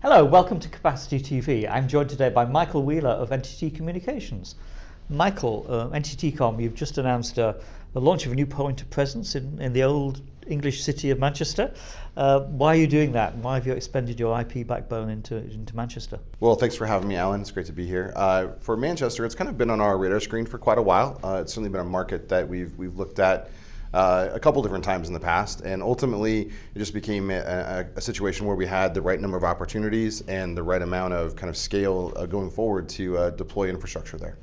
Hello, welcome to Capacity TV. I'm joined today by Michael Wheeler of NTT Communications. Michael, NTT Com, you've just announced the launch of a new point of presence in the old English city of Manchester. Why are you doing that? Why have you expanded your IP backbone into Manchester? Well, thanks for having me, Alan. It's great to be here. For Manchester, it's kind of been on our radar screen for quite a while. It's certainly been a market that we've looked at a couple different times in the past, and ultimately it just became a situation where we had the right number of opportunities and the right amount of kind of scale going forward to deploy infrastructure there.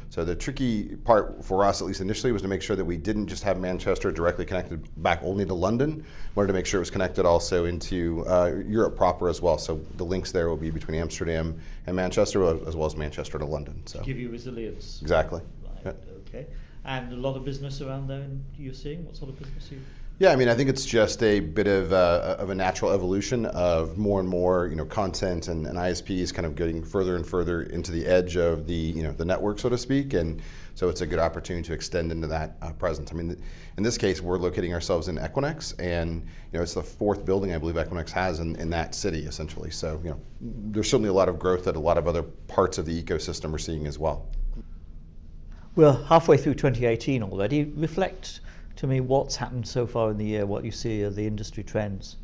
So the tricky part for us, at least initially, was to make sure that we didn't just have Manchester directly connected back only to London. We wanted to make sure it was connected also into Europe proper as well. So the links there will be between Amsterdam and Manchester, as well as Manchester to London. So to give you resilience. Exactly. Right. Yep. Okay. And a lot of business around there you're seeing? What sort of business are you? Yeah, I mean, I think it's just a bit of a natural evolution of more and more, content and ISPs kind of getting further and further into the edge of the network, so to speak, and so it's a good opportunity to extend into that presence. I mean, in this case, we're locating ourselves in Equinix, and it's the fourth building I believe Equinix has in that city, essentially. So there's certainly a lot of growth that a lot of other parts of the ecosystem are seeing as well. We're halfway through 2018 already. Reflect to me what's happened so far in the year, what you see are the industry trends.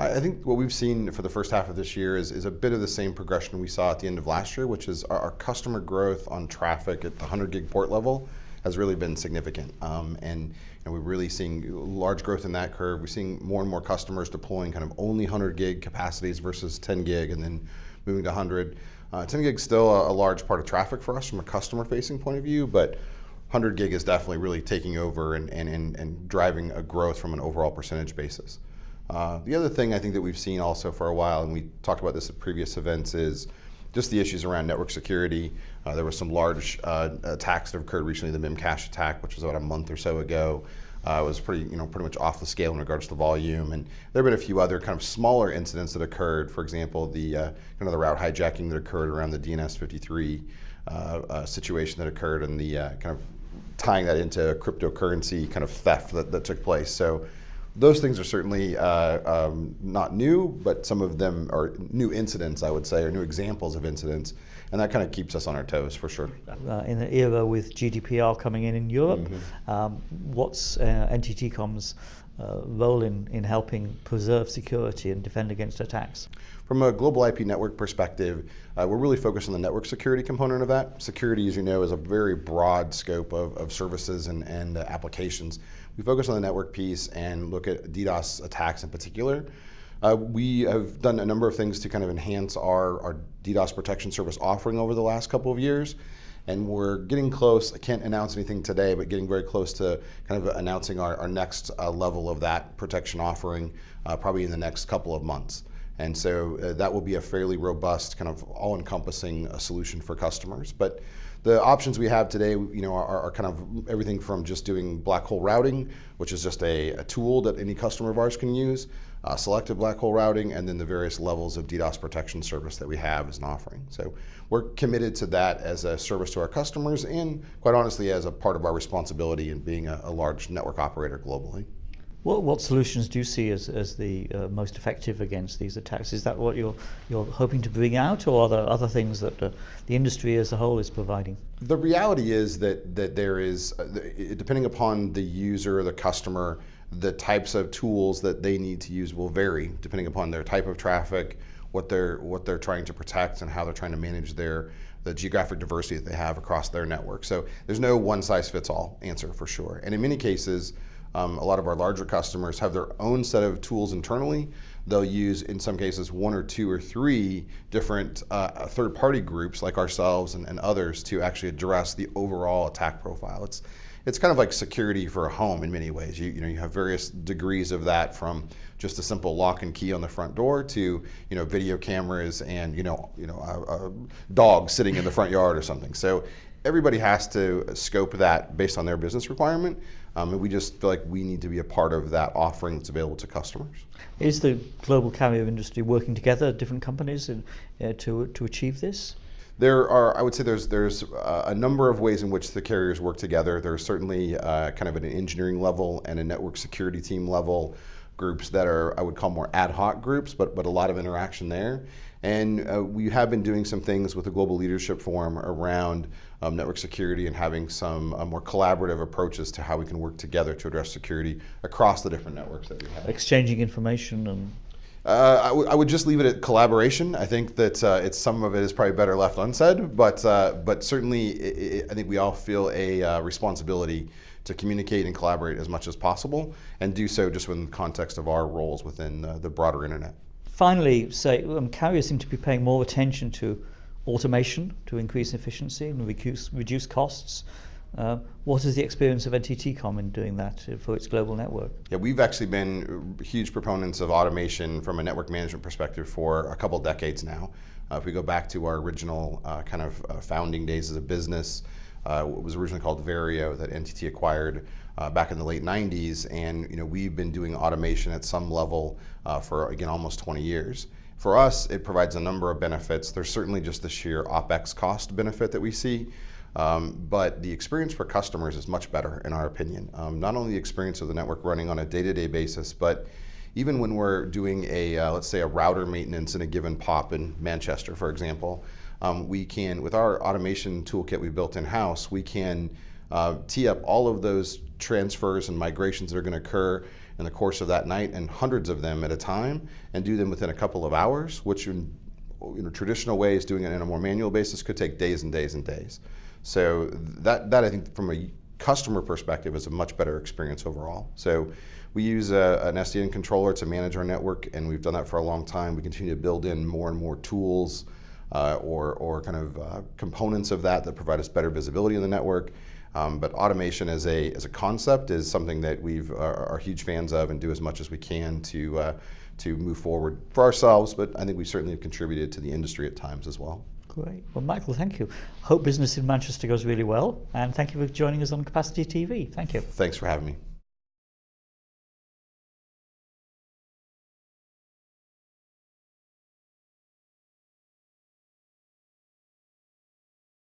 I think what we've seen for the first half of this year is a bit of the same progression we saw at the end of last year, which is our customer growth on traffic at the 100 gig port level has really been significant. And we're really seeing large growth in that curve. We're seeing more and more customers deploying kind of only 100 gig capacities versus 10 gig and then moving to 100. 10 gig is still a large part of traffic for us from a customer facing point of view, but 100 gig is definitely really taking over and driving a growth from an overall percentage basis. The other thing I think that we've seen also for a while, and we talked about this at previous events, is just the issues around network security. There were some large attacks that have occurred recently. The Memcache attack, which was about a month or so ago, was pretty much off the scale in regards to volume. And there have been a few other kind of smaller incidents that occurred. For example, the kind of the route hijacking that occurred around the DNS 53 situation that occurred, and the kind of tying that into cryptocurrency kind of theft that took place. So those things are certainly not new, but some of them are new incidents, I would say, or new examples of incidents, and that kind of keeps us on our toes for sure. In the era with GDPR coming in Europe, what's NTT Com's role in helping preserve security and defend against attacks? From a global IP network perspective, we're really focused on the network security component of that. Security, as you know, is a very broad scope of services and applications. We focus on the network piece and look at DDoS attacks in particular. We have done a number of things to kind of enhance our DDoS protection service offering over the last couple of years. And we're getting close, I can't announce anything today, but getting very close to kind of announcing our next level of that protection offering probably in the next couple of months. And so that will be a fairly robust, kind of all-encompassing solution for customers. But the options we have today, are kind of everything from just doing black hole routing, which is just a tool that any customer of ours can use, selective black hole routing, and then the various levels of DDoS protection service that we have as an offering. So we're committed to that as a service to our customers, and quite honestly, as a part of our responsibility in being a large network operator globally. What solutions do you see as the most effective against these attacks? Is that what you're hoping to bring out, or are there other things that the industry as a whole is providing? The reality is that there is, depending upon the user or the customer, the types of tools that they need to use will vary depending upon their type of traffic, what they're trying to protect, and how they're trying to manage the geographic diversity that they have across their network. So there's no one-size-fits-all answer for sure. And in many cases, a lot of our larger customers have their own set of tools internally. They'll use, in some cases, one or two or three different third-party groups like ourselves and others to actually address the overall attack profile. It's kind of like security for a home in many ways. You have various degrees of that, from just a simple lock and key on the front door to video cameras and a dog sitting in the front yard or something. So everybody has to scope that based on their business requirement, and we just feel like we need to be a part of that offering that's available to customers. Is the global carrier industry working together, different companies, to achieve this? There are, I would say there's a number of ways in which the carriers work together. There's certainly kind of at an engineering level and a network security team level groups that are, I would call more ad hoc groups, but a lot of interaction there. And we have been doing some things with the Global Leadership Forum around network security and having some more collaborative approaches to how we can work together to address security across the different networks that we have. Exchanging information and... I would just leave it at collaboration. I think that some of it is probably better left unsaid, but certainly I think we all feel a responsibility to communicate and collaborate as much as possible, and do so just within the context of our roles within the broader internet. Finally, carriers seem to be paying more attention to automation to increase efficiency and reduce costs. What is the experience of NTT Com in doing that for its global network? Yeah, we've actually been huge proponents of automation from a network management perspective for a couple decades now. If we go back to our original founding days as a business, what was originally called Vario that NTT acquired back in the late 90s, and we've been doing automation at some level for, again, almost 20 years. For us, it provides a number of benefits. There's certainly just the sheer OpEx cost benefit that we see. But the experience for customers is much better, in our opinion. Not only the experience of the network running on a day-to-day basis, but even when we're doing let's say a router maintenance in a given POP in Manchester, for example, we can, with our automation toolkit we built in-house, we can tee up all of those transfers and migrations that are going to occur in the course of that night, and hundreds of them at a time, and do them within a couple of hours, which in traditional ways, doing it in a more manual basis, could take days and days and days. So that I think from a customer perspective is a much better experience overall. So we use an SDN controller to manage our network, and we've done that for a long time. We continue to build in more and more tools or components of that provide us better visibility in the network. But automation as a concept is something that are huge fans of, and do as much as we can to move forward for ourselves, but I think we certainly have contributed to the industry at times as well. Great. Well, Michael, thank you. Hope business in Manchester goes really well, and thank you for joining us on Capacity TV. Thank you. Thanks for having me.